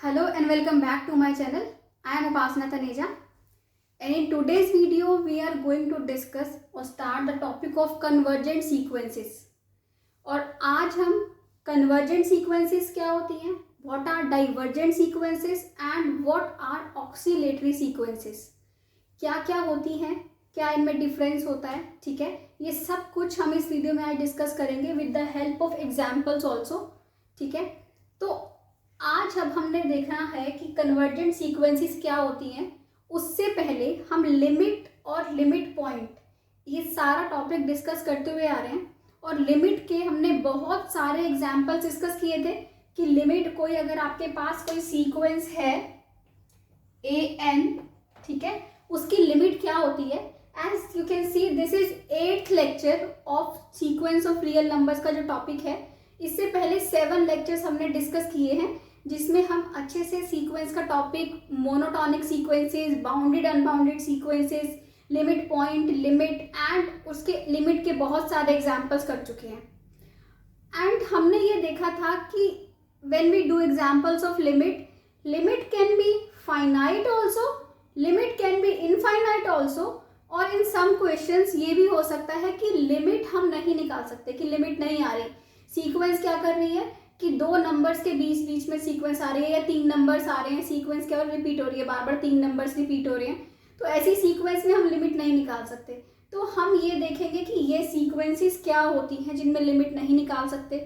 Hello and welcome back to my channel. I am Upasana Taneja, and in today's video we are going to discuss or start the topic of convergent sequences. और आज हम convergent sequences क्या होती हैं, what are divergent sequences and what are oscillatory sequences, क्या क्या होती हैं, क्या इनमें डिफरेंस होता है. ठीक है, ये सब कुछ हम इस वीडियो में आज डिस्कस करेंगे with the help of examples also. ठीक है, तो आज अब हमने देखना है कि कन्वर्जेंट सीक्वेंसेस क्या होती हैं. उससे पहले हम लिमिट और लिमिट पॉइंट ये सारा टॉपिक डिस्कस करते हुए आ रहे हैं. और लिमिट के हमने बहुत सारे एग्जाम्पल्स डिस्कस किए थे कि लिमिट कोई अगर आपके पास कोई सीक्वेंस है an, ठीक है, उसकी लिमिट क्या होती है. As you can see this is 8th lecture of sequence of real numbers का जो टॉपिक है. इससे पहले 7 लेक्चर्स हमने डिस्कस किए हैं जिसमें हम अच्छे से सीक्वेंस का topic, monotonic sequences, bounded unbounded sequences, limit point, limit and उसके लिमिट के बहुत सारे एग्जांपल्स कर चुके हैं. एंड हमने ये देखा था कि when we do examples of limit, limit can be finite also, limit can be infinite also. और इन सम क्वेश्चंस ये भी हो सकता है कि लिमिट हम नहीं निकाल सकते, कि लिमिट नहीं आ रही, सीक्वेंस क्या कर रही है कि 2 नंबर्स के बीच बीच में सीक्वेंस आ रही है या 3 नंबर्स आ रहे हैं, सीक्वेंस क्या और रिपीट हो रही है, बार बार 3 नंबर्स रिपीट हो रहे हैं. तो ऐसी सीक्वेंस में हम लिमिट नहीं निकाल सकते. तो हम ये देखेंगे कि ये सीक्वेंसेस क्या होती हैं जिनमें लिमिट नहीं निकाल सकते,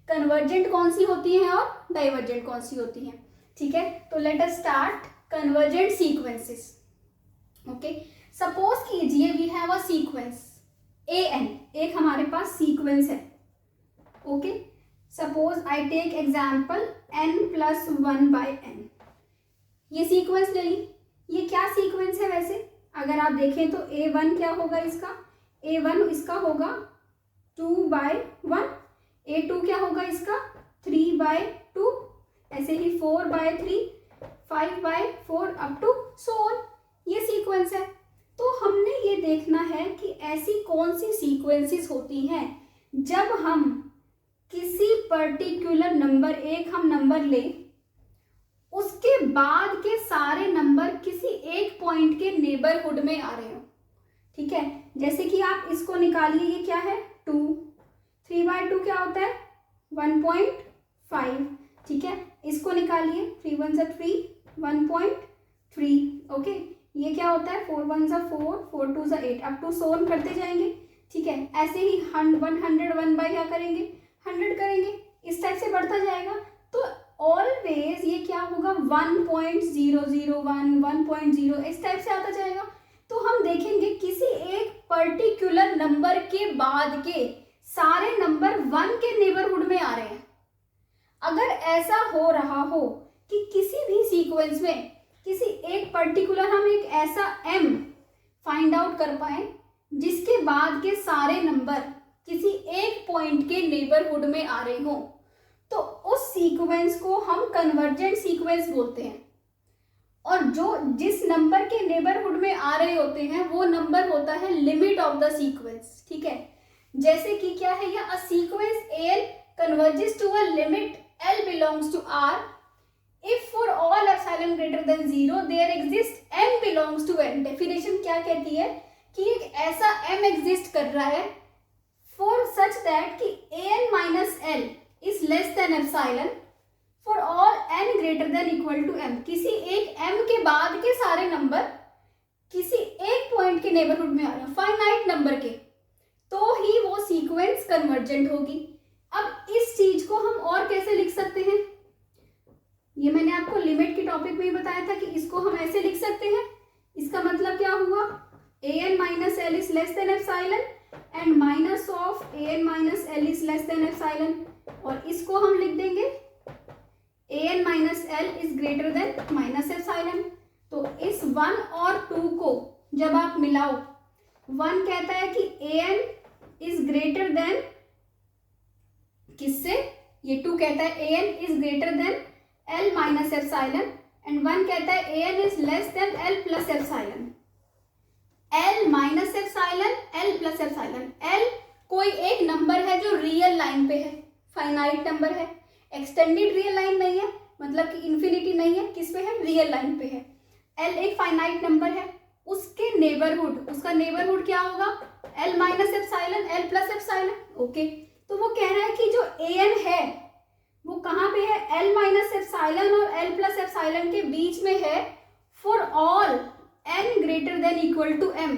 कन्वर्जेंट कौन सी होती हैं और डाइवर्जेंट कौन सी होती हैं. ठीक है, तो let us start convergent sequences. Okay, suppose कीजिए we have a sequence an, एक हमारे पास सीक्वेंस है. Okay, suppose I take example n+1/n. ये सीक्वेंस ले ली. ये क्या सीक्वेंस है वैसे अगर आप देखें तो a1 क्या होगा इसका, a1 इसका होगा 2/1, a2 क्या होगा इसका 3/2, ऐसे ही 4/3, 5/4 अप टू सो ऑन. ये सीक्वेंस है. तो हमने ये देखना है कि ऐसी कौन सी सीक्वेंसेस होती हैं जब हम किसी पर्टिकुलर नंबर, एक हम नंबर ले, उसके बाद के सारे नंबर किसी एक पॉइंट के नेबरहुड में आ रहे हो. ठीक है, जैसे कि आप इसको निकालिए, ये क्या है 2, 3/2 क्या होता है 1.5. ठीक है, इसको निकालिए, 3 1 3, 1.3. ओके, ये क्या होता है 4 1 4, 4 2 8, अप टू सोन करते जाएंगे. ठीक है, ऐसे ही 101 बाई क्या करेंगे 100 करेंगे, इस टाइप से बढ़ता जाएगा. तो ऑलवेज ये क्या होगा 1.001, 1.0 इस टाइप से आता जाएगा. तो हम देखेंगे किसी एक पर्टिकुलर नंबर के बाद के सारे नंबर 1 के नेबरहुड में आ रहे हैं. अगर ऐसा हो रहा हो कि किसी भी सीक्वेंस में किसी एक पर्टिकुलर हम एक ऐसा m फाइंड आउट कर पाए जिसके बाद के सारे नंबर किसी एक पॉइंट के नेबरहुड में आ रहे हो, तो उस सीक्वेंस को हम कन्वर्जेंट सीक्वेंस बोलते हैं. और जो जिस नंबर के नेबरहुड में आ रहे होते हैं वो नंबर होता है लिमिट ऑफ द सीक्वेंस. ठीक है, जैसे कि क्या है यह, अ sequence an converges to a limit l belongs to r if for all epsilon greater than 0 there exists m belongs to n. Definition क्या कहती है कि एक ऐसा m एग्जिस्ट कर रहा है for such that कि an minus l is less than epsilon for all n greater than equal to m. किसी एक m के बाद के सारे नंबर किसी एक पॉइंट के नेबरहुड में आ रहे हैं, फाइनाइट नंबर के, तो ही वो सीक्वेंस कन्वर्जेंट होगी. अब इस चीज को हम और कैसे लिख सकते हैं, ये मैंने आपको लिमिट के टॉपिक में ही बताया था कि इसको हम ऐसे लिख सकते हैं. इसका मतलब क्या हुआ, an minus l is less than epsilon and minus of an minus l is less than epsilon. और इसको हम लिख देंगे an minus l is greater than minus epsilon. तो इस 1 और 2 को जब आप मिलाओ, 1 कहता है कि an is greater than किससे, ये 2 कहता है an is greater than l minus epsilon and 1 कहता है an is less than l plus epsilon. l minus epsilon, l plus epsilon. l कोई एक नंबर है जो रियल लाइन पे है, फाइनाइट नंबर है, एक्सटेंडेड रियल लाइन नहीं है, मतलब कि इन्फिनिटी नहीं है, किस पे है, रियल लाइन पे है। एल एक फाइनाइट नंबर है, उसके नेबरहुड, उसका नेबरहुड क्या होगा, L minus epsilon, L plus epsilon. Okay, तो वो कह रहा है कि जो ए एन है वो कहाँ पे है, एल माइनस एप्सिलॉन और एल प्लस एप्सिलॉन के बीच में है, for all n greater than equal to M.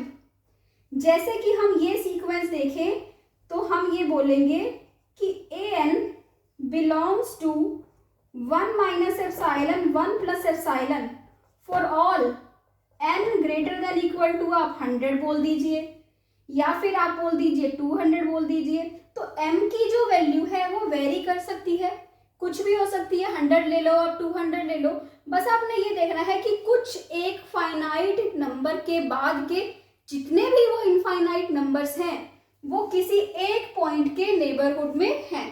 जैसे कि हम ये सीक्वेंस देखें तो हम ये बोलेंगे कि a n belongs to 1 minus epsilon 1 plus epsilon for all n greater than equal to, आप 100 बोल दीजिए या फिर आप बोल दीजिए 200 बोल दीजिए। तो m की जो वैल्यू है वो वेरी कर सकती है, कुछ भी हो सकती है, 100 ले लो आप 200 ले लो, बस आपने ये देखना है कि कुछ एक फाइनाइट नंबर के बाद के जितने भी वो इनफाइनाइट नंबर्स हैं वो किसी एक पॉइंट के नेबरहुड में हैं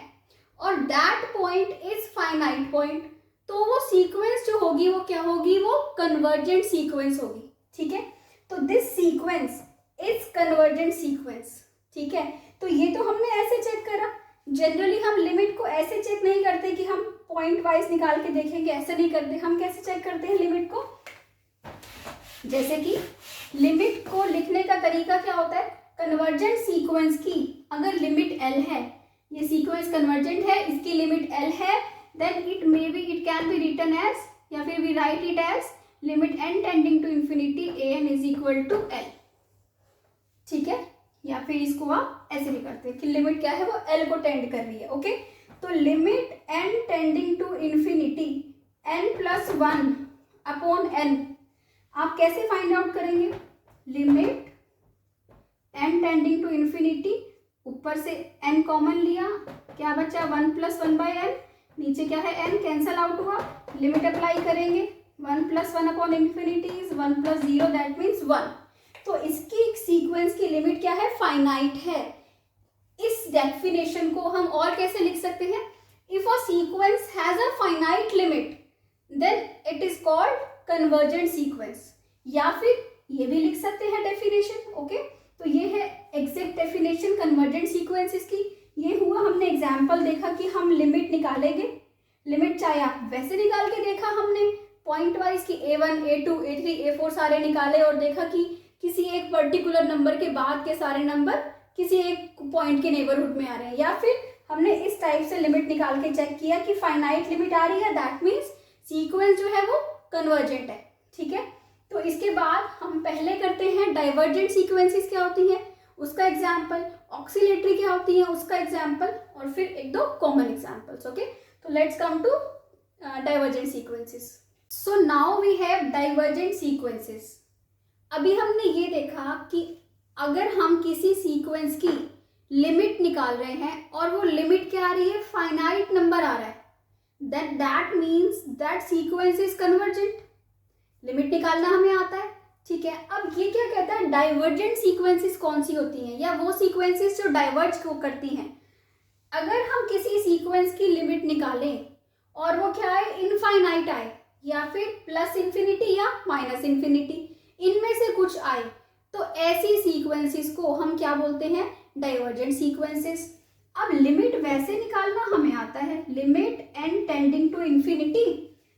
और that point is finite point. तो वो सीक्वेंस जो होगी वो क्या होगी, वो कन्वर्जेंट सीक्वेंस होगी। ठीक है, तो this sequence is convergent sequence. ठीक है, तो ये तो हमने ऐसे चेक करा। जनरली हम लिमिट को ऐसे चेक नहीं करते कि हम पॉइंट वाइज निकाल के देखेंगे, ऐसे नहीं करते। हम कैसे चेक करते हैं लिमिट को, जैसे कि लिमिट को लिखने का तरीका क्या होता है, कन्वर्जेंट सीक्वेंस की अगर लिमिट एल है, ये सीक्वेंस कन्वर्जेंट है, इसकी लिमिट एल है, then it can be written as, या फिर we write it as limit n tending to infinity a n is equal to L. ठीक है, या फिर इसको आप ऐसे भी करते हैं कि लिमिट क्या है, वो एल को टेंड कर रही है। ओके, तो limit n tending to infinity n plus 1 upon n, आप कैसे फाइंड आउट करेंगे, limit n tending to infinity, ऊपर से एन कॉमन लिया, क्या बचा 1 प्लस 1 बाई एन, नीचे क्या है एन, कैंसल आउट हुआ, लिमिट अप्लाई करेंगे, 1 plus 1 upon infinity is 1 plus 0 that means 1। तो इसकी सीक्वेंस की लिमिट क्या है, फाइनाइट है। इस डेफिनेशन को हम और कैसे लिख सकते हैं, if a sequence has a finite limit then it is called convergent sequence, या फिर ये भी लिख सकते हैं डेफिनेशन। ओके, तो ये है एग्जैक्ट डेफिनेशन कन्वर्जेंट सीक्वेंसेस की। ये हुआ, हमने एग्जाम्पल देखा कि हम लिमिट निकालेंगे, लिमिट चाहे आप वैसे निकाल के देखा हमने पॉइंट वाइज कि a1 a2 a3 a4 सारे निकाले और देखा कि किसी एक पर्टिकुलर नंबर के बाद के सारे नंबर किसी एक पॉइंट के नेबरहुड में आ रहे हैं, या फिर हमने इस टाइप से लिमिट निकाल के चेक किया कि फाइनाइट लिमिट आ रही है, दैट मीन्स सीक्वेंस जो है वो कन्वर्जेंट है। ठीक है, तो इसके बाद हम पहले करते हैं डाइवर्जेंट सीक्वेंसेस क्या होती हैं उसका एग्जाम्पल, ऑक्सीलेटरी क्या होती है उसका एग्जाम्पल, और फिर एक दो कॉमन एग्जाम्पल्स। ओके, तो let's come to divergent sequences. So now we have divergent sequences. अभी हमने ये देखा कि अगर हम किसी सीक्वेंस की लिमिट निकाल रहे हैं और वो लिमिट क्या आ रही है, फाइनाइट नंबर आ रहा है, that means that sequence is convergent. Limit निकालना हमें आता है। ठीक है, अब ये क्या कहता है, डाइवर्जेंट सीक्वेंसेस कौन सी होती हैं, या वो सीक्वेंसेस जो डाइवर्ज को करती हैं। अगर हम किसी सीक्वेंस की लिमिट निकालें और वो क्या है, इनफाइनाइट आए, या फिर प्लस इन्फिनिटी या माइनस इन्फिनिटी, इनमें से कुछ आए, तो ऐसी सीक्वेंसेस को हम क्या बोलते हैं, डाइवर्जेंट सीक्वेंसेस। अब लिमिट वैसे निकालना हमें आता है, limit n tending to infinity.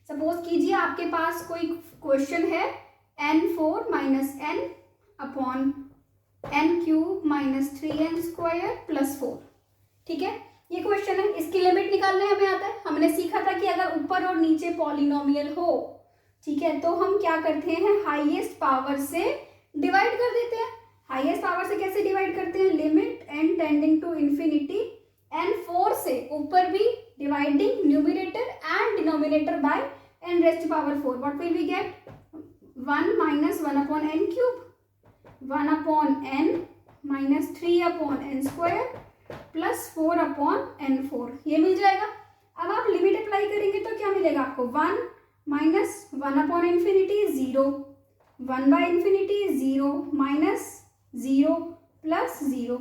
Suppose कीजिए आपके पास कोई क्वेश्चन है n4 minus n upon n cube minus 3n square plus 4। ठीक है, ये क्वेश्चन है, इसकी लिमिट निकालने हमें आता है। हमने सीखा था कि अगर ऊपर और नीचे पॉलिनोमियल हो, ठीक है, तो हम क्या करते हैं, हाईएस्ट पावर से डिवाइड कर देते हैं। हाईएस्ट पावर से कैसे डिवाइड करते हैं, limit n tending to infinity n 4 से ऊपर भी dividing numerator and denominator by n raised power 4। What will we get, 1 minus 1 upon n cube, 1 upon n minus 3 upon n square plus 4 upon n 4, ये मिल जाएगा। अब आप limit apply करेंगे तो क्या मिलेगा आपको, 1 minus 1 upon infinity 0, 1 by infinity 0 minus 0 plus 0,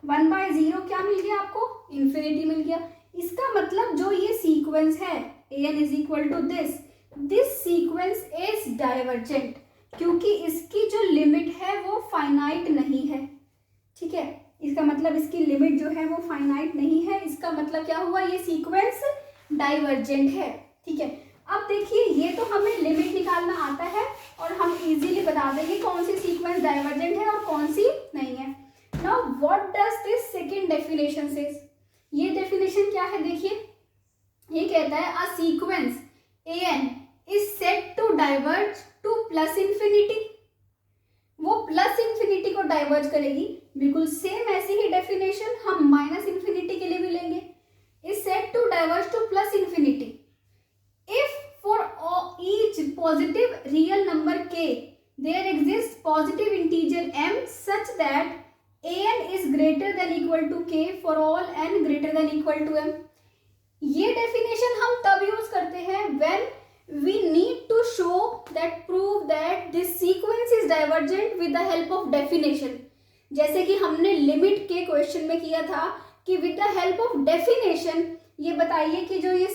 1 by 0 क्या मिल गया आपको, इन्फिनिटी मिल गया। इसका मतलब जो ये सीक्वेंस है a n is equal to this sequence is divergent, क्योंकि इसकी जो लिमिट है वो फाइनाइट नहीं है। ठीक है, इसका मतलब इसकी लिमिट जो है वो फाइनाइट नहीं है, इसका मतलब क्या हुआ, ये सीक्वेंस डाइवर्जेंट है। ठीक है, अब देखिए ये तो हमें लिमिट निकालना आता है और हम इजीली बता देंगे कौन सी सीक्वेंस डाइवर्जेंट है और कौन सी नहीं है। Now what does this second definition says, ये डेफिनेशन क्या है देखिए, ये कहता है a sequence an is set to diverge to plus infinity, वो प्लस इंफिनिटी को डाइवर्ज करेगी। बिल्कुल सेम ऐसी ही डेफिनेशन हम माइनस इंफिनिटी के लिए भी लेंगे, is set to diverge to plus infinity if for each positive real number k there exists positive integer m such that an is greater than equal to k for all n greater than equal to m। ये definition हम तब use करते हैं when we need to show that prove that this sequence is divergent with the help of definition। जैसे कि हमने limit के question में किया था कि with the help of definition ये बताइए कि जो ये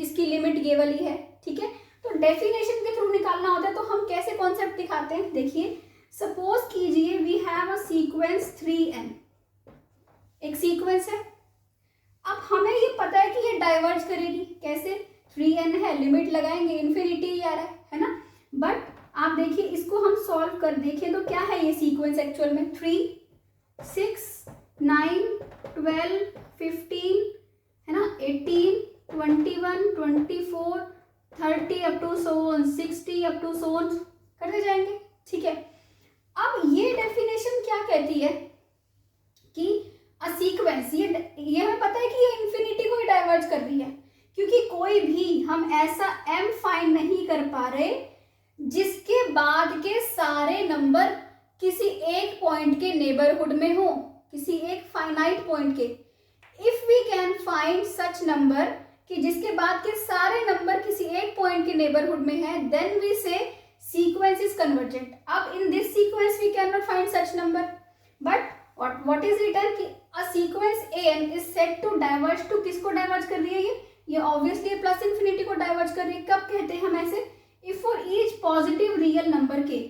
इसकी लिमिट ये वाली है, ठीक है। तो डेफिनेशन के थ्रू निकालना होता है। तो हम कैसे कॉन्सेप्ट दिखाते हैं, देखिए सपोज कीजिए we have a sequence 3n, एक सीक्वेंस है। अब हमें ये पता है कि ये डाइवर्ज करेगी, कैसे, 3n है, लिमिट लगाएंगे, इन्फिनिटी आ रहा है ना। बट आप देखिए इसको हम सॉल्व कर देखें तो क्या है ये सीक्वेंस एक्चुअल में, 3, 6, 9, 12, 15 है ना, 18, 21, 24, 30 up to so on 60 up to so on करते जाएंगे, ठीक है। अब ये डेफिनेशन क्या कहती है कि अ सीक्वेंस, ये हमें पता है कि ये इंफिनिटी को ही डाइवर्ज कर रही है, क्योंकि कोई भी हम ऐसा m फाइंड नहीं कर पा रहे जिसके बाद के सारे नंबर किसी एक पॉइंट के नेबरहुड में हो, किसी एक फाइनाइट पॉइंट के। If we can find such number कि जिसके बाद के सारे नंबर किसी एक पॉइंट के नेबरहुड में है, then we say sequence is convergent. अब in this sequence we can not find such number, but what is written कि a sequence an is set to diverge to, किसको डाइवर्ज कर रही है ये ऑब्वियसली प्लस इंफिनिटी को diverge कर रही है। कब कहते हैं हम ऐसे, if for each positive real number k,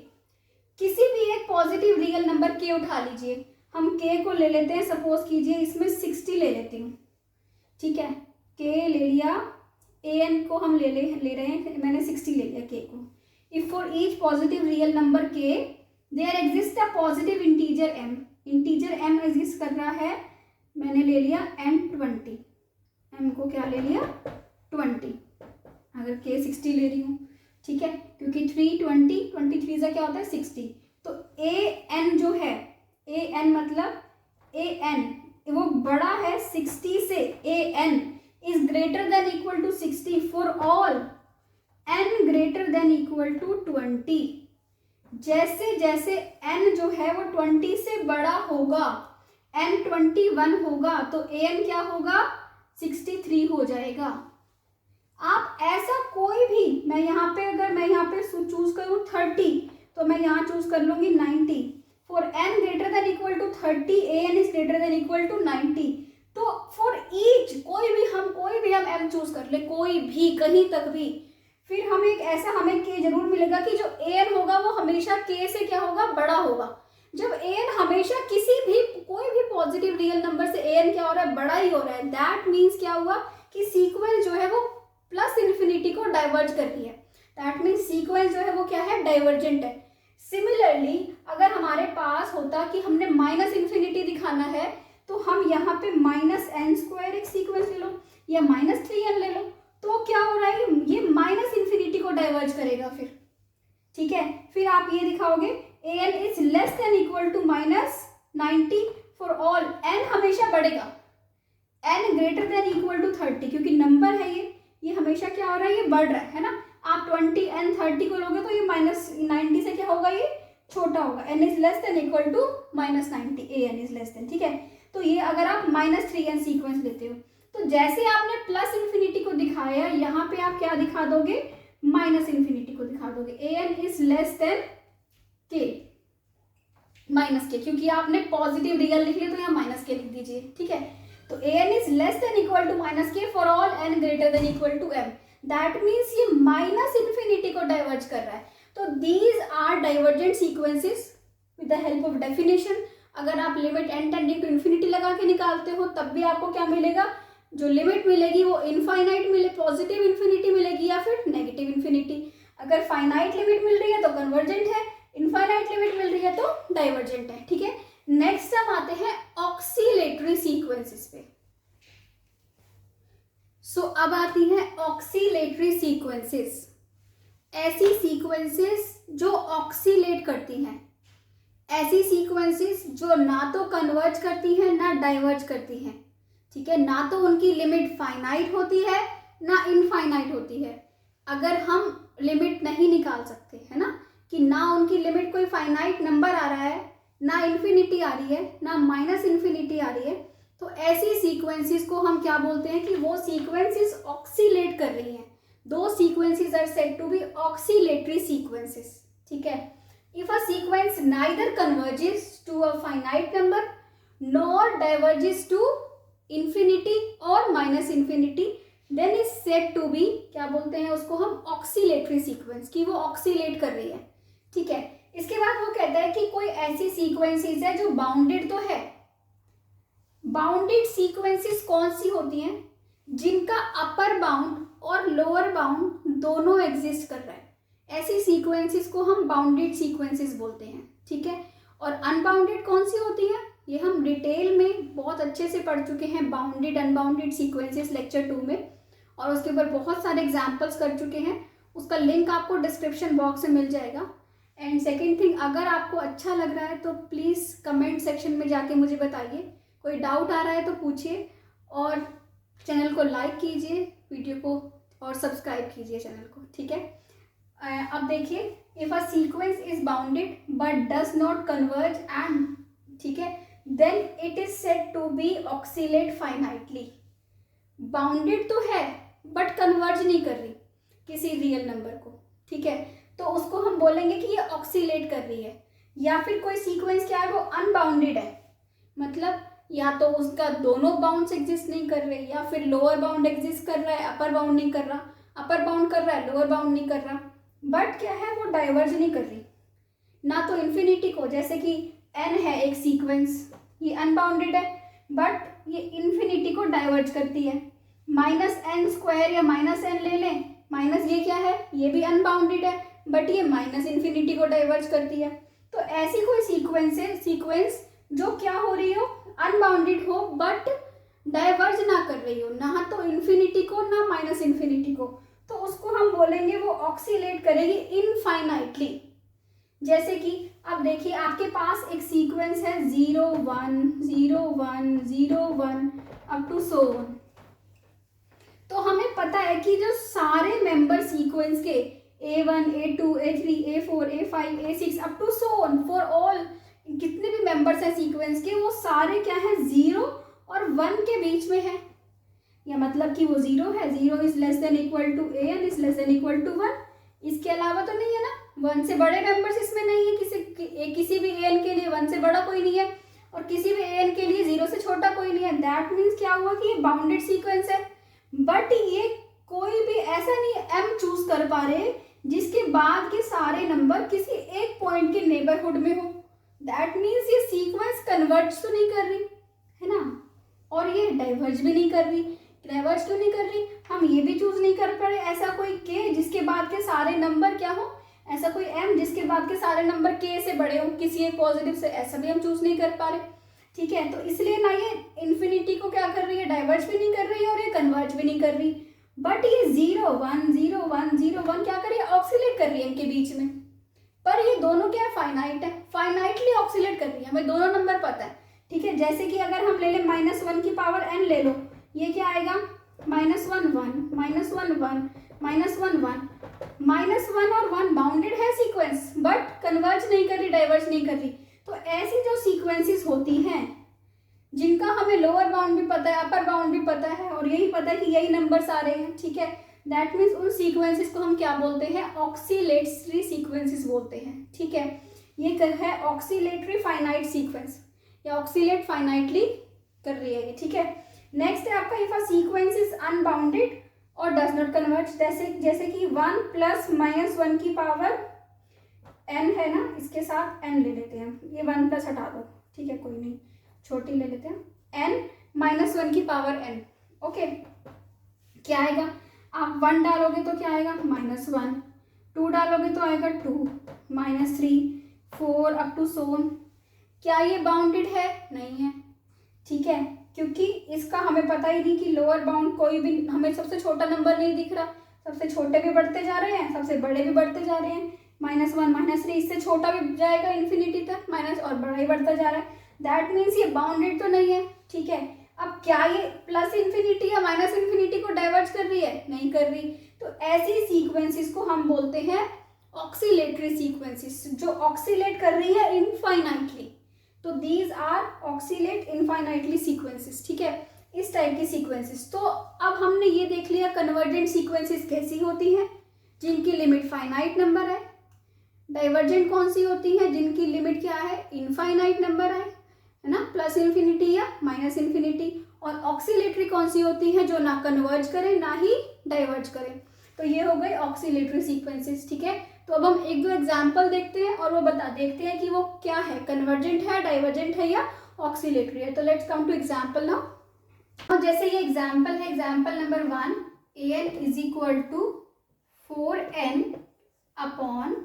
किसी भी एक पॉजिटिव रियल नंबर k उठा लीजिए, हम k को ले लेते हैं, सपोज कीजिए इसमें 60 ले लेती हूँ, ठीक है, k ले लिया, an को हम ले रहे हैं, मैंने 60 ले लिया k को। If for each positive real number k there exist a positive integer m, integer m exist कर रहा है, मैंने ले लिया m20, m को क्या ले लिया 20, अगर k 60 ले रही हूँ, ठीक है, क्योंकि 320 23 से क्या होता है 60। तो an जो है, an मतलब an वो बड़ा है 60 से, an is greater than equal to 60 for all n greater than equal to 20। जैसे जैसे n जो है वो 20 से बड़ा होगा, n 21 होगा, तो an क्या होगा 63 हो जाएगा। आप ऐसा कोई भी, मैं यहाँ पे अगर मैं यहाँ पे चूज करूँ 30 तो मैं यहाँ चूज कर लूंगी 90। For n greater than equal to 30 an is greater than equal to 90। तो फॉर ईच कोई भी हम m चूज कर ले, कोई भी कहीं तक भी, फिर हमें एक ऐसा हमें k जरूर मिलेगा कि जो an होगा वो हमेशा k से क्या होगा बड़ा होगा। जब an हमेशा किसी भी कोई भी पॉजिटिव रियल नंबर से an क्या हो रहा है बड़ा ही हो रहा है, दैट मीन्स क्या हुआ कि सीक्वेंस जो है वो प्लस इन्फिनिटी को डाइवर्ज कर रही है, दैट मीन्स सीक्वेंस जो है वो क्या है डाइवर्जेंट है। सिमिलरली अगर हमारे पास होता कि हमने माइनस इन्फिनिटी दिखाना है तो हम यहाँ पे -n² एक सीक्वेंस ले लो या -3n ले लो, तो क्या हो रहा है ये माइनस इन्फिनिटी को डाइवर्ज करेगा फिर, ठीक है। फिर आप ये दिखाओगे an is less than equal to -90 for all n हमेशा बढ़ेगा, n greater than equal to 30, क्योंकि नंबर है ये हमेशा क्या हो रहा है ये बढ़ रहा है ना। आप 20 n 30 को लोगे तो ये -90 से क्या होगा ये छोटा होगा, n is less than equal to -90, an is less than, ठीक है। तो ये अगर आप -3n सीक्वेंस लेते हो तो जैसे आपने प्लस इन्फिनिटी को दिखाया यहाँ पे आप क्या दिखा दोगे माइनस इन्फिनिटी को दिखा दोगे, an is less then k -k, क्योंकि आपने पॉजिटिव रियल लिख लिया तो यहाँ -k लिख दीजिए, ठीक है। तो an is less than equal to -k for all n greater than equal to m, that means ये माइनस इन्फिनिटी को डाइवर्ज कर रहा है। तो these are divergent sequences with the help of definition. अगर आप limit n tending to infinity लगा के निकालते हो तब भी आपको क्या मिलेगा, जो लिमिट मिलेगी वो इनफाइनाइट मिले, पॉजिटिव इन्फिनिटी मिलेगी या फिर नेगेटिव इन्फिनिटी। अगर फाइनाइट लिमिट मिल रही है तो कन्वर्जेंट है, इनफाइनाइट लिमिट मिल रही है तो डाइवर्जेंट है। ठीक है, नेक्स्ट हम आते हैं ऑक्सीलेटरी सीक्वेंसेस पे। सो अब आती है ऑक्सीलेटरी सीक्वेंसेस, ऐसी सीक्वेंसेस जो ऑक्सीलेट करती हैं, ऐसी सीक्वेंसेस जो ना तो कन्वर्ज करती हैं ना डाइवर्ज करती हैं। ठीक है, ना तो उनकी लिमिट फाइनाइट होती है ना इनफाइनाइट होती है। अगर हम लिमिट नहीं निकाल सकते, है ना, कि ना उनकी लिमिट कोई फाइनाइट नंबर आ रहा है, ना इन्फिनिटी आ रही है, ना माइनस इन्फिनिटी आ रही है, तो ऐसी सीक्वेंसेस को हम क्या बोलते हैं कि वो सीक्वेंसेस ऑक्सीलेट कर रही हैं। दो sequences are said to be oscillatory sequences. ठीक है, if a sequence neither converges to a finite number nor diverges to infinity और minus infinity, then is said to be, क्या बोलते हैं उसको हम, ऑक्सीलेटरी सीक्वेंस, की वो ऑक्सीलेट कर रही है। ठीक है, इसके बाद वो कहता है कि कोई ऐसी सीक्वेंसेस है जो बाउंडेड तो है। बाउंडेड सीक्वेंसेस कौन सी होती हैं? जिनका अपर बाउंड और लोअर बाउंड दोनों एग्जिस्ट कर रहा है, ऐसी सीक्वेंसेस को हम बाउंडेड सीक्वेंसेस बोलते हैं। ठीक है, और अनबाउंडेड कौन सी होती है, ये हम डिटेल में बहुत अच्छे से पढ़ चुके हैं, बाउंडेड अनबाउंडेड सीक्वेंसेस लेक्चर 2 में, और उसके ऊपर बहुत सारे एग्जाम्पल्स कर चुके हैं। उसका लिंक आपको डिस्क्रिप्शन बॉक्स में मिल जाएगा। एंड सेकेंड थिंग, अगर आपको अच्छा लग रहा है तो प्लीज़ कमेंट सेक्शन में जाके मुझे बताइए, कोई डाउट आ रहा है तो पूछिए, और चैनल को लाइक कीजिए वीडियो को, और सब्सक्राइब कीजिए चैनल को। ठीक है, अब देखिए, if a sequence is bounded but does not converge and, ठीक है, then it is said to be oscillate finitely. Bounded तो है बट कन्वर्ज नहीं कर रही किसी रियल नंबर को। ठीक है, तो उसको हम बोलेंगे कि ये ऑक्सीलेट कर रही है। या फिर कोई सीक्वेंस क्या है, वो अनबाउंडेड है, मतलब या तो उसका दोनों बाउंड्स एग्जिस्ट नहीं कर रहे, या फिर लोअर बाउंड एग्जिस्ट कर रहा है, अपर बाउंड नहीं कर रहा, अपर बाउंड कर रहा है, लोअर बाउंड नहीं कर रहा, बट क्या है, वो डाइवर्ज नहीं कर रही। ना तो इन्फिनिटी को, जैसे कि एन है एक सीक्वेंस, ये अनबाउंडेड है बट ये इन्फिनिटी को डाइवर्ज करती है। माइनस एन स्क्वायर या माइनस एन ले लें, माइनस ये क्या है, ये भी अनबाउंडेड है बट ये माइनस इन्फिनिटी को डाइवर्ज करती है। तो ऐसी कोई सीक्वेंस जो क्या हो रही हो, अनबाउंडेड हो बट डाइवर्ज ना कर रही हो, ना तो इन्फिनिटी को ना माइनस इन्फिनिटी को, तो उसको हम बोलेंगे वो ऑक्सीलेट करेगी इनफाइनाइटली। जैसे कि अब देखिए, आपके पास एक सीक्वेंस है 0 1 0 1 0 1 अप टू सो 1। तो हमें पता है कि जो सारे मेंबर सीक्वेंस के A1 A2 A3 A4 A5 A6 up to so on, for all कितने भी मेंबर्स हैं सीक्वेंस के, वो सारे क्या है, 0 और 1 के बीच में है। या मतलब कि वो 0 है, 0 is less than equal to a n is less than equal to 1, इसके अलावा तो नहीं है ना, 1 से बड़े मेंबर्स इसमें नहीं है, किसी भी a n के लिए 1 से बड़ा कोई नहीं है, और किसी भी a n के लिए 0 से छोटा कोई नहीं है। दैट मीन्स क्या हुआ कि ये बाउंडेड सीक्वेंस है, बट ये कोई भी ऐसा नहीं m चूज कर पा रहे जिसके बाद के सारे नंबर किसी एक पॉइंट के नेबरहुड में हो। दैट मीन्स ये सीक्वेंस कन्वर्ज तो नहीं कर रही है ना, और ये डाइवर्ज भी नहीं कर रही। डाइवर्ज क्यों नहीं कर रही, हम ये भी चूज नहीं कर पा रहे ऐसा कोई k जिसके बाद के सारे नंबर क्या हो, ऐसा कोई m जिसके बाद के सारे नंबर k से बड़े हो किसी एक पॉजिटिव से, ऐसा भी हम चूज नहीं कर पा रहे। ठीक है, तो इसलिए ना ये इन्फिनिटी को क्या कर रही है, डाइवर्ज भी नहीं कर रही है, और ये कन्वर्ज भी नहीं कर रही, बट ये 0 1 0 1 0 1 क्या कर रही है, ऑक्सीलेट कर रही है इनके बीच में। पर ये दोनों क्या है, फाइनाइट है, फाइनाइटली ऑक्सीलेट कर रही है, हमें दोनों नंबर पता है। ठीक है, जैसे कि अगर हम ले लें -1 की पावर n ले लो, ये क्या आएगा, -1 1 -1 1 -1 1 -1 और 1 बाउंडेड है सीक्वेंस, बट कन्वर्ज नहीं कर रही, डाइवर्ज नहीं कर रही। तो ऐसी जो सीक्वेंसेस होती हैं जिनका हमें लोअर बाउंड भी पता है, अपर बाउंड भी पता है, और यही पता है कि यही नंबर्स आ रहे हैं, ठीक है, दैट मीन्स उन सीक्वेंसेस को हम क्या बोलते हैं, ऑक्सीलेटरी सीक्वेंसेस बोलते हैं। ठीक है, ये है ऑक्सीलेटरी फाइनाइट सीक्वेंस, या ऑक्सीलेट फाइनाइटली कर रही है ये। ठीक है, नेक्स्ट है आपका if a sequence is unbounded और डज नॉट कन्वर्ज, जैसे कि 1 प्लस -1 की पावर n है ना, इसके साथ n ले लेते हैं, ये 1 प्लस हटा दो, ठीक है, कोई नहीं, छोटी ले लेते हैं, n -1 की पावर n, ओके, क्या आएगा, आप 1 डालोगे तो क्या आएगा -1, 2 डालोगे तो आएगा 2, -3, 4 अप टू सो ऑन। क्या ये बाउंडेड है? नहीं है, ठीक है, क्योंकि इसका हमें पता ही नहीं कि लोअर बाउंड कोई भी, हमें सबसे छोटा नंबर नहीं दिख रहा, सबसे छोटे भी बढ़ते जा रहे हैं, सबसे बड़े भी बढ़ते जा रहे हैं, -1, -3, इससे छोटा भी जाएगा इन्फिनिटी तक माइनस, और बड़ा ही बढ़ता जा रहा है। दैट मीन्स ये बाउंडेड तो नहीं है, ठीक है। अब क्या ये प्लस इन्फिनिटी या माइनस इन्फिनिटी को डाइवर्ज कर रही है? नहीं कर रही। तो ऐसी सीक्वेंसेस को हम बोलते हैं ऑक्सीलेटरी सीक्वेंसेस, जो ऑक्सीलेट कर रही है इनफाइनाइटली। तो these are oscillate infinitely sequences, ठीक है, इस टाइप की सीक्वेंसेस। तो अब हमने ये देख लिया कन्वर्जेंट सीक्वेंसेस कैसी होती हैं, जिनकी लिमिट फाइनाइट नंबर है। डाइवर्जेंट कौन सी होती है, जिनकी लिमिट क्या है, इनफाइनाइट नंबर है ना, प्लस इन्फिनिटी या माइनस इन्फिनिटी। और ऑक्सीलेटरी कौन सी होती है, जो ना कन्वर्ज करे ना ही डाइवर्ज करे। तो ये हो गई ऑक्सीलेटरी सीक्वेंसेस, ठीक है। तो अब हम एक दो एग्जाम्पल देखते हैं और वो देखते हैं कि वो क्या है, कन्वर्जेंट है, डाइवर्जेंट है या ऑक्सीलेटरी है। तो let's come to example now. और जैसे ये एग्जाम्पल है, example number 1, an is equal to 4n upon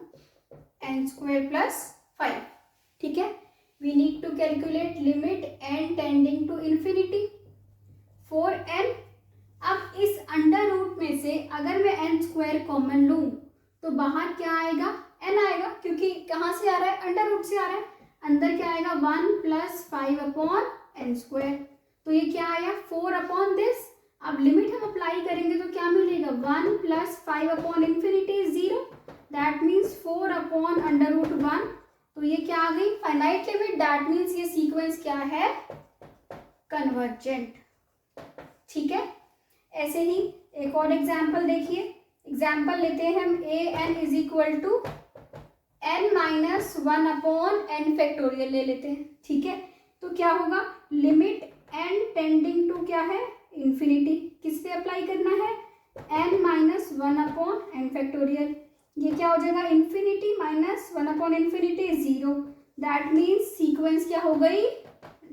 n² plus 5, ठीक है। We need to calculate limit n tending to infinity 4n। अब इस अंडर रूट में से अगर मैं n² कॉमन लूँ तो बाहर क्या आएगा, n आएगा, क्योंकि कहाँ से आ रहा है, अंडर रूट से आ रहा है। अंदर क्या आएगा, 1 + 5 अपॉन n²। तो ये क्या आया, 4 अपॉन दिस। अब लिमिट हम अप्लाई करेंगे तो क्या मिलेगा, 1 + 5 upon infinity 0, that means 4 upon under root 1। तो ये क्या आ गई, फाइनाइट लिमिट। दैट मीन्स ये सीक्वेंस क्या है, कन्वर्जेंट, ठीक है। ऐसे ही एक और एग्जाम्पल देखिए, एग्जाम्पल लेते हैं हम, an is equal to n-1 upon n factorial ले लेते हैं, ठीक है। तो क्या होगा, लिमिट n टेंडिंग टू क्या है, इन्फिनिटी, किस पे अप्लाई करना है, n-1 अपॉन n फैक्टोरियल। ये क्या हो जाएगा, infinity -1 upon infinity 0। That means sequence क्या हो गई,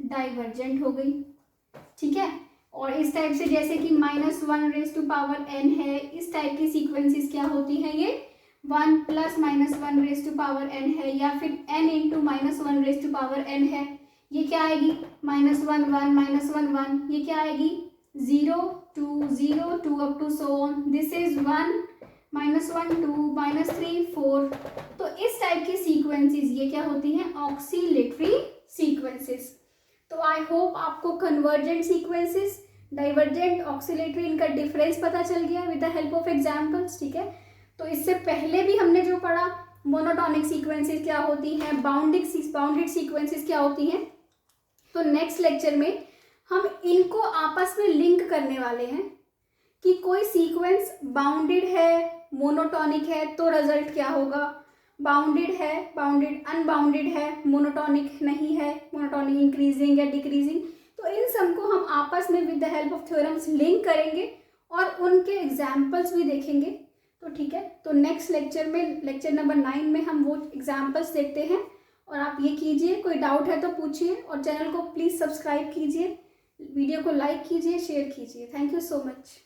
डाइवर्जेंट हो गई, ठीक है। और इस टाइप से जैसे कि -1n है, इस टाइप की सीक्वेंसेस क्या होती हैं, ये 1 + -1n है, या फिर n × -1n है। ये क्या आएगी, -1 1 -1 1, ये क्या आएगी 0 2 0 2 up to so on. This is 1 -1 2 -3 4। तो इस टाइप की सीक्वेंसेस ये क्या होती हैं, ऑक्सीलेटरी सीक्वेंसेस। तो आई होप आपको कन्वर्जेंट सीक्वेंसेस, डाइवर्जेंट, ऑक्सीलेटरी, इनका डिफरेंस पता चल गया with the help of examples, ठीक है। तो इससे पहले भी हमने जो पढ़ा, मोनोटोनिक सीक्वेंसेस क्या होती हैं, बाउंडेड सीक्वेंसेस क्या होती हैं। तो नेक्स्ट लेक्चर में हम इनको आपस में लिंक करने वाले हैं कि कोई सीक्वेंस बाउंडेड है, मोनोटोनिक है, तो रिजल्ट क्या होगा, बाउंडेड है, बाउंडेड अनबाउंडेड है, मोनोटोनिक नहीं है, मोनोटोनिक इंक्रीजिंग या डिक्रीजिंग। तो इन सब को हम आपस में with the help of theorems link करेंगे और उनके एग्जाम्पल्स भी देखेंगे। तो ठीक है, तो नेक्स्ट लेक्चर में, लेक्चर नंबर 9 में हम वो एग्जाम्पल्स देखते हैं। और आप ये कीजिए, कोई डाउट है तो पूछिए, और चैनल को प्लीज़ सब्सक्राइब कीजिए, वीडियो को लाइक कीजिए, शेयर कीजिए। Thank you so much.